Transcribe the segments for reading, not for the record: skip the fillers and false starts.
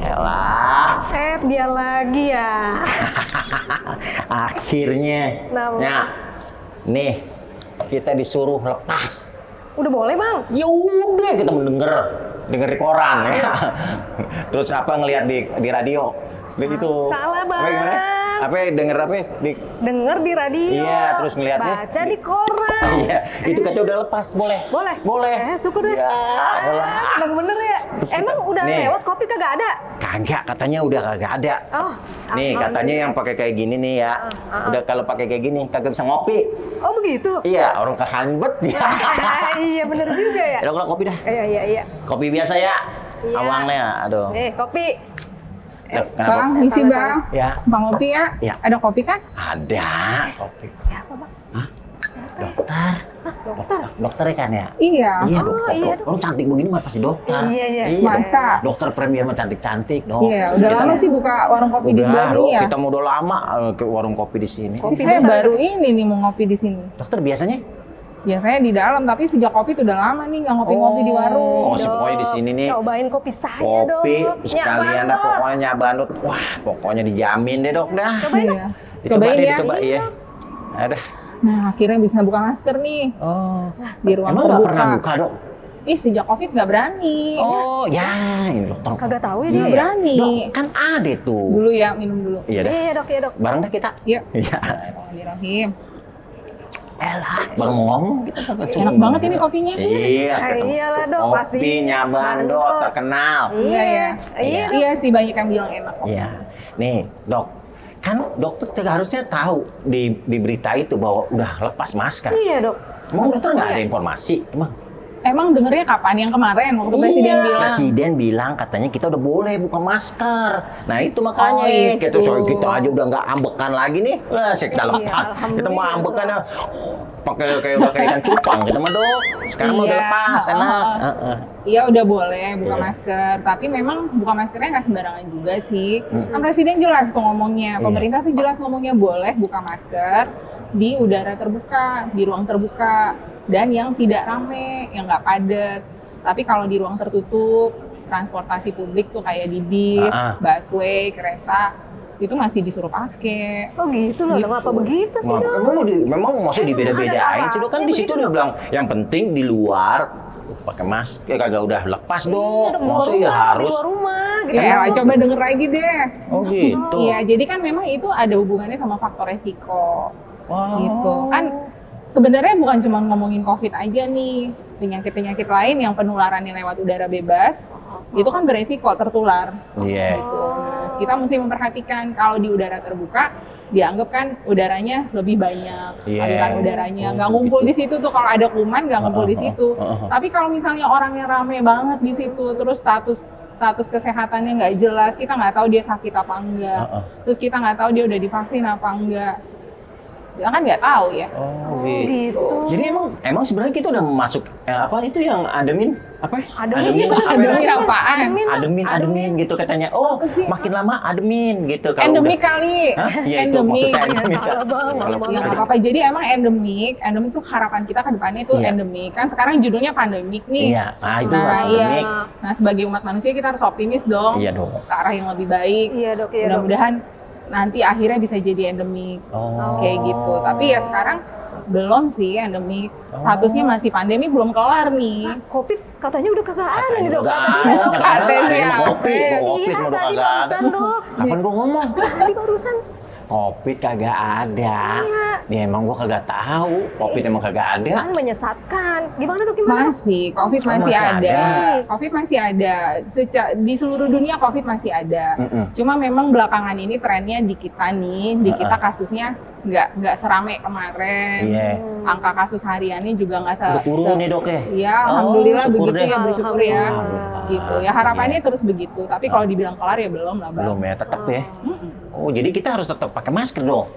Elah. Dia lagi ya. Akhirnya. Ya. Nih, kita disuruh lepas. Udah boleh, Bang? Ya udah, kita mendenger di koran ya. Terus apa ngelihat di radio. Begitu. Salah, Bang. Apa gimana? Apa denger apa? Denger di radio. Iya, terus ngeliatnya. Baca di koran. Iya, itu katanya udah lepas, boleh. Boleh? Boleh. Syukur deh. Ya, elah. Bang bener ya? Emang udah Nih. lewat kopi kagak ada? Kagak, katanya udah kagak ada. Oh, Nih, katanya yang pakai kayak gini nih ya. Udah kalau pakai kayak gini kagak bisa ngopi. Oh begitu? Iya, orang kehanbet ya. Iya bener juga ya? Ya udah kopi dah. Iya. Kopi biasa ya. Iya. Awangnya, aduh. Nih, kopi. Duh, kenapa? Bang, misi Sama-sama. Bang. Ya. Bang kopi ya? Ya. Ada kopi kan? Ada kopi. Siapa, Bang? Hah? Siapa? Dokter. Hah, dokter? Dokter kan ya? Iya. Iya, Oh, dokter. iya, Orang cantik begini mah pasti dokter. Iya. Masa? Dokter premier mah cantik-cantik dong. Iya, udah lama sih buka warung kopi di sebelah sini ya? Kita mau udah lama ke warung kopi di sini. Kopi Saya bentar. baru ini nih mau ngopi di sini. Dokter biasanya? Biasanya di dalam, tapi sejak kopi tuh udah lama nih nggak ngopi-ngopi di warung. Oh, pokoknya di sini nih. Cobain kopi saya Kopi dong. sekalian dah Dok. pokoknya nyabandut. Wah, pokoknya dijamin deh, Dok, dah. Iya. Dicoba Cobain deh, ya. dicoba iya. Ada. Nah, akhirnya bisa buka masker nih Oh. di ruang Emang nggak terbuka. pernah buka, Dok? Ih, sejak covid nggak berani. Oh, ya, ini dokter. Kagak tahu ya dia. Nggak Ya? berani. Dok, kan ada tuh. Dulu ya, minum dulu. Iya dah. Iya, Dok, iya, Dok. Bareng dah kita. Iya. Iya. Bismillahirrahmanirrahim. Elah, baru mau ngomong kita kagak Enak coba. banget ini kopinya. Iya, ketemu. Iyalah, Dok, pasti. Kopinya Bandot terkenal. Iya, ya. Iya. Iya sih, banyak yang bilang enak kok. Iya. Nih, Dok. Kan dokter harusnya tahu di berita itu bahwa udah lepas masker. Iya, Dok. Emang dokter nggak ada informasi? Emang? Emang dengernya kapan? Yang kemarin waktu presiden bilang. Presiden bilang katanya kita udah boleh buka masker. Nah itu makanya Oh, itu. kita aja udah nggak ambekan lagi nih. Lah, kita lepas. Kita mau alhamdulillah. ambekan ya. Pakai kayak ikan cupang kita mah, Dok. Sekarang mau udah Iya, lepas, enak. Iya udah boleh buka Iya. masker, tapi memang buka maskernya nggak sembarangan juga sih. Kan presiden jelas tuh ngomongnya, pemerintah tuh jelas ngomongnya boleh buka masker di udara terbuka, di ruang terbuka, dan yang tidak rame, yang nggak padat. Tapi kalau di ruang tertutup, transportasi publik tuh kayak di bis, busway, kereta, itu masih disuruh pakai. Oh gitu loh, Gitu. ngapa begitu sih, Wah, Dok? memang masih Emang dibeda-bedain ada sih, Dok. Kan salahnya di situ begitu, udah bilang yang penting di luar pakai masker, kagak udah lepas, Iya, Dok. Dok, di luar Masa ya rumah, harus. di luar rumah gitu. Ya, coba denger lagi deh. Oh gitu. Iya, jadi kan memang itu ada hubungannya sama faktor resiko. Wow. Gitu. Kan sebenarnya bukan cuma ngomongin COVID aja nih. Penyakit-penyakit lain yang penularannya lewat udara bebas, itu kan beresiko tertular. Iya. Gitu. Nah, kita mesti memperhatikan kalau di udara terbuka, dianggap kan udaranya lebih banyak, Iya. aliran udaranya. Oh, Nggak ngumpul gitu. di situ tuh, kalau ada kuman nggak ngumpul di situ. Tapi kalau misalnya orangnya rame banget di situ, terus status kesehatannya nggak jelas, kita nggak tahu dia sakit apa enggak. Terus kita nggak tahu dia udah divaksin apa enggak. Kita kan nggak tahu ya. Oh Gitu. gitu. Jadi emang sebenarnya kita udah masuk apa itu yang ademin apa? Ademin, Ademin apaan? Ademin gitu katanya. Oh, sih? makin lama ademin gitu kalau Endemik udah. kali. Hah? Iya itu Endemik. maksudnya endemik. Salah, Bang. Kalau- Ya nggak apa-apa. Jadi emang endemik tuh harapan kita ke depannya itu Iya. endemik. Kan sekarang judulnya pandemik nih. Iya, itu Nah, endemik. iya. Nah, sebagai umat manusia kita harus optimis dong. Iya dong. Ke arah yang lebih baik. Iya, Dok, iya, Dok. Mudah-mudahan nanti akhirnya bisa jadi endemik. Oh. Kayak gitu. Tapi ya sekarang belum sih endemik. Statusnya masih pandemi, belum kelar nih. Covid katanya udah kagak ada nih, Dok. Nggak Katanya, ada, Dok. nggak ada. Katanya Ada apa? Covid Iya, mau tadi kagak ada. barusan, Dok. Kapan gua ngomong? Tadi barusan. Covid kagak ada. Iya. Ya emang gua kagak tahu. Covid emang kagak ada. Kan menyesatkan. Gimana, Dok? Gimana? Masih, COVID Oh, masih masih ada. ada. COVID masih ada. Di seluruh dunia COVID masih ada. Cuma memang belakangan ini trennya di kita nih, di kita kasusnya nggak serame kemarin. Iya. Angka kasus hariannya juga nggak Udah turun nih, Dok ya. Iya, Oh, alhamdulillah syukur begitu deh. ya, bersyukur ya. Alhamdulillah. Gitu. Ya harapannya terus begitu. Tapi kalau dibilang kelar ya belum lah, Bang. Belum ya, tetap ya. Oh, jadi kita harus tetap pakai masker dong.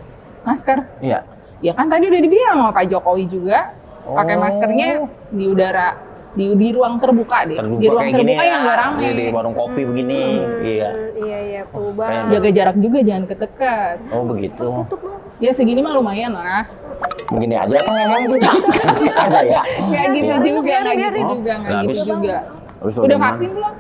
Masker. Iya. Ya kan tadi udah dibilang sama Pak Jokowi juga. Pakai maskernya di udara, di ruang terbuka deh. Terbuka Di ruang kayak gini terbuka yang nggak rame. di warung kopi begini. Iya. Iya, tuh bang. Kayak Jaga jarak juga, jangan kedekat. Oh begitu. Tutup bang. Ya segini mah lumayan lah. Begini aja kan ngomong gitu. Ada ya. Nggak gitu biarin, juga, nggak biarin. gitu juga, nggak Nggak gitu habis. juga. Habis Udah bagaimana? vaksin belum?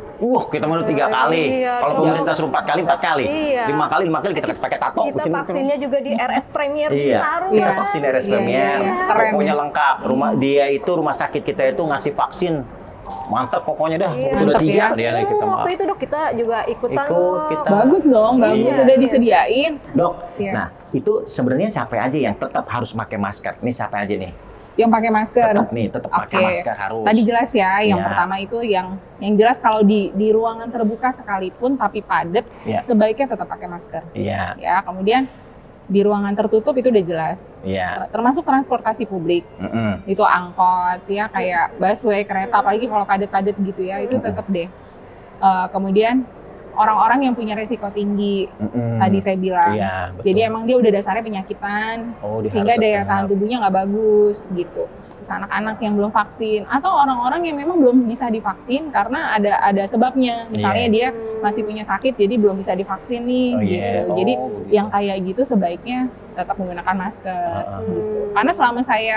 Kita mau 3 kali. Iya, Kalau iya. pemerintah suruh 4 kali, 4 kali. Iya. 5 kali kita pakai tato. Kita Sini. vaksinnya juga di RS Premier Iya, Bintaro. kita Iya. vaksin RS Iya, Premier. iya, iya. Keren. Pokoknya lengkap. Dia itu rumah sakit kita itu ngasih vaksin. Mantap pokoknya dah. Iya. Udah Mantap 3 ya. dia nih kita mah. Waktu itu dok kita juga ikutan. Ikut kita. Bagus dong, bagus. Iya. Sudah disediain. Dok, Iya. nah itu sebenarnya siapa aja yang tetap harus pakai masker? Ini siapa aja nih? Yang pakai masker. Tetap pakai Oke. masker harus. Tadi jelas ya, yang Iya. pertama itu yang jelas kalau di ruangan terbuka sekalipun tapi padat, Iya. sebaiknya tetap pakai masker. Iya, Ya, kemudian di ruangan tertutup itu udah jelas. iya. Termasuk transportasi publik. Mm-mm. Itu angkot ya, kayak busway, kereta, apalagi kalau padat-padat gitu ya, itu tetap deh. Kemudian orang-orang yang punya resiko tinggi, Mm-mm. tadi saya bilang. Iya, betul. Jadi emang dia udah dasarnya penyakitan, Oh, dia sehingga harus daya tetap. tahan tubuhnya nggak bagus gitu. Terus anak-anak yang belum vaksin atau orang-orang yang memang belum bisa divaksin karena ada sebabnya. Misalnya Iya. dia masih punya sakit jadi belum bisa divaksin nih Oh, gitu. iya. Oh, Jadi begitu. yang kayak gitu sebaiknya tetap menggunakan masker gitu. Hmm. Karena selama saya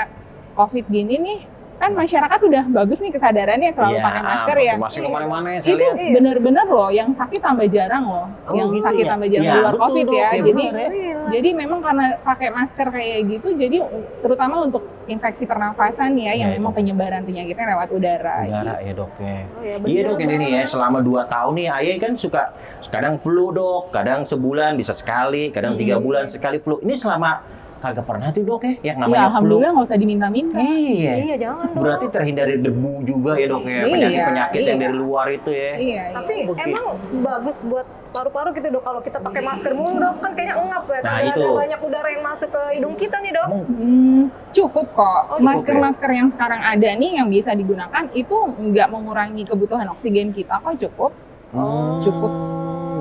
COVID gini nih, kan masyarakat udah bagus nih kesadarannya selalu Iya, pakai masker ya. Masker kemana-mana ya, saya Itu lihat. bener-bener loh, yang sakit tambah jarang loh. Oh, yang gitu sakit ya? tambah jarang Iya, di luar betul COVID dong, ya. iya Jadi bener jadi memang karena pakai masker kayak gitu, jadi terutama untuk infeksi pernafasan ya, yang Iya, memang itu. penyebaran penyakitnya lewat udara. Udara ya dok ya. Oh, iya, Iya bener, dok ini nih ya Bang. selama 2 tahun nih Ayah kan suka kadang flu dok, kadang sebulan bisa sekali, kadang 3 bulan sekali flu. Ini selama kagak pernah tuh dok ya yang Ya, namanya flu. alhamdulillah nggak usah diminta-minta. Iya. Iya jangan dong. Berarti terhindar dari debu juga ya dok ya, Iya, penyakit-penyakit yang iya. dari luar itu ya. Iya, Tapi iya. begitu. emang bagus buat paru-paru gitu dok. Kalau kita pakai masker mulu dok kan kayaknya engap ya. Nah, Kagak itu. ada banyak udara yang masuk ke hidung kita nih dok. Cukup kok. Oh, cukup Masker-masker yang sekarang ada nih yang bisa digunakan itu nggak mengurangi kebutuhan oksigen kita kok, cukup. Cukup.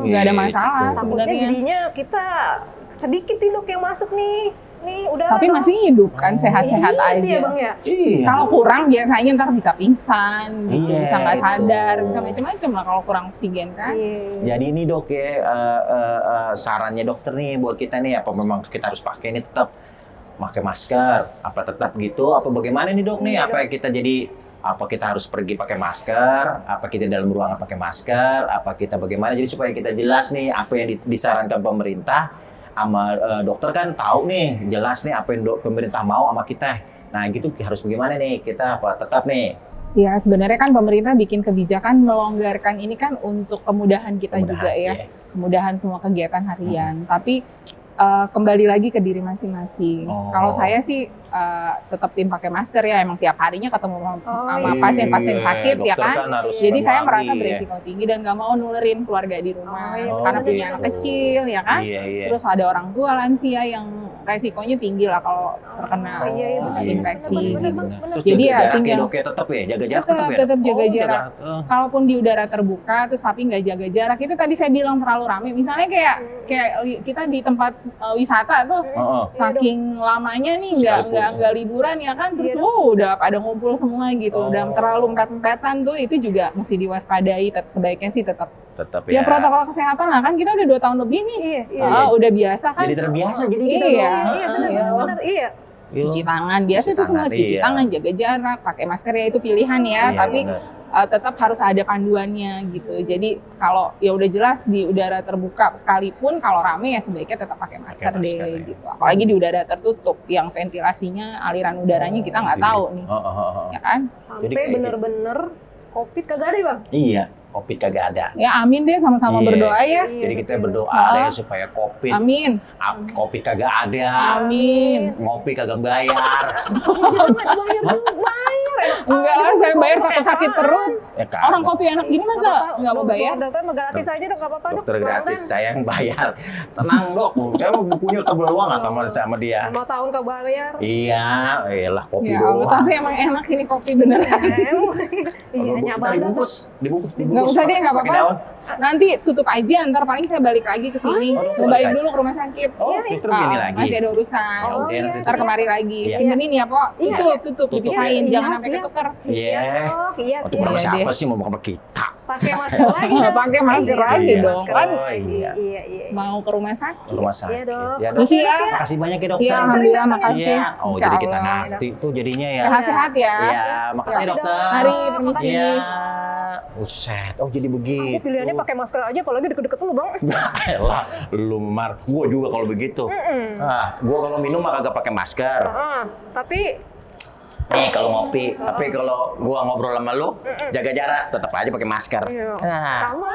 Nggak ada masalah. Gitu. Takutnya sebenarnya. jadinya kita sedikit nih dok yang masuk nih. Nih udara. Tapi dok. masih hidup kan, sehat-sehat Iya aja. sih ya bang ya. Iya. Kalau kurang biasanya ntar bisa pingsan, gitu. Iya, Bisa nggak gitu. sadar, bisa macam-macam lah kalau kurang oksigen kan. Iya. Jadi ini dok ya sarannya dokter nih buat kita nih apa memang kita harus pakai ini tetap pakai masker apa tetap gitu apa bagaimana nih dok nih Iya, apa kita jadi apa kita harus pergi pakai masker apa kita dalam ruangan pakai masker apa kita bagaimana jadi supaya kita jelas nih apa yang disarankan pemerintah sama dokter kan tahu nih jelas nih apa yang pemerintah mau sama kita. Nah gitu harus bagaimana nih kita apa tetap nih Ya sebenarnya kan pemerintah bikin kebijakan melonggarkan ini kan untuk kemudahan kita juga ya. Kemudahan semua kegiatan harian. Tapi kembali lagi ke diri masing-masing. Oh. Kalau saya sih tetap tim pakai masker ya, emang tiap harinya ketemu sama iya. pasien-pasien sakit ya Dokter kan. harus Jadi saya memahami, merasa ya. beresiko tinggi dan nggak mau nulerin keluarga di rumah Oh, iya, karena bener, punya bener. anak kecil ya kan. Iya, iya. Terus ada orang tua lansia yang resikonya tinggi lah kalau terkena Oh, iya, iya, bener, infeksi bener, bener, gitu. bener, bener. Terus Jadi jaga ya jarak tinggal- dok ya tetap ya jaga jarak Tetap, ya tetap jaga Oh, jarak. Kalaupun di udara terbuka terus tapi nggak jaga jarak itu tadi saya bilang terlalu rame. Misalnya kayak kita di tempat wisata tuh Heeh. saking lamanya nih nggak liburan ya kan terus Iya, dong. udah pada ngumpul semua gitu Oh. udah terlalu empet-empetan tuh itu juga mesti diwaspadai. Sebaiknya sih tetap Tetap ya ya. protokol kesehatan lah kan kita udah 2 tahun lebih nih. Iya iya. Udah biasa kan. Jadi terbiasa jadi kita Iya. dong. Iya benar Iya. benar iya. Cuci tangan biasa Cuci itu semua tangan, cuci iya. tangan jaga jarak pakai masker ya itu pilihan ya Iya, tapi benar. tetap harus ada panduannya gitu. Jadi kalau ya udah jelas di udara terbuka sekalipun kalau rame ya sebaiknya tetap pakai masker Pakai masker, deh ya. gitu. Apalagi di udara tertutup yang ventilasinya aliran udaranya kita nggak tahu nih, ya kan? Sampai kayak gitu. bener-bener COVID kagak ada bang. Iya, COVID kagak ada. Ya amin deh sama-sama Iya. berdoa ya. Iya, Jadi kita betul. berdoa deh supaya COVID, Amin. COVID kagak ada, Amin. ngopi kagak bayar. Jangan uangnya belum bayar ya. Enggak lah saya bayar takut sakit perut. Ya kan. Orang kopi enak gini masa nggak mau bayar? Dokter mah gratis aja dok, nggak apa-apa dok. Dokter gratis, saya yang bayar. Tenang dok, saya mau bukunya tebel banget sama dia. 5 tahun kau bayar. Iya, elah kopi Ya Allah, doang. tapi emang enak ini kopi beneran. Iya, nyaman dibungkus, dibungkus. Nggak usah deh, nggak Pakai apa-apa. daun. Nanti tutup aja, ntar paling saya balik lagi ke sini. Oh, Mau balik balik lagi. dulu ke rumah sakit. Oh, dokter gini lagi. Masih ada urusan. Ya udah, iya. nanti Ntar kemari lagi. Iya. Simpenin ya, Pok. Iya, Tutup, dipisahin. Iya, Jangan sampai siap. ketuker. Iya. dok, iya Oh, sih. itu sama Iya siapa deh. sih mau sama kita? Pakai masker lagi dok. Pakai masker Iya, lagi iya, dong, masker kan? lagi. Iya. Iya. Mau ke rumah sakit. Rumah sakit. Iya dok. Ya, dok. Makasih ya. Makasih banyak ya dokter. Iya, alhamdulillah, makasih. Iya. Oh, Insya jadi kita Allah. nanti tuh jadinya ya. Sehat-sehat ya. Iya, makasih Makasih, dokter. dok. Mari, permisi. Iya. Buset. Oh, jadi begitu. Aku pilihannya pakai masker aja, apalagi deket-deket lu bang. Elah, lu Mar. Gua juga kalau begitu. Ah, gua kalau minum mah kagak pakai masker. Tapi Nih kalau ngopi, tapi kalau gua ngobrol sama lu, jaga jarak, tetap aja pakai masker. iya, Ah. sama.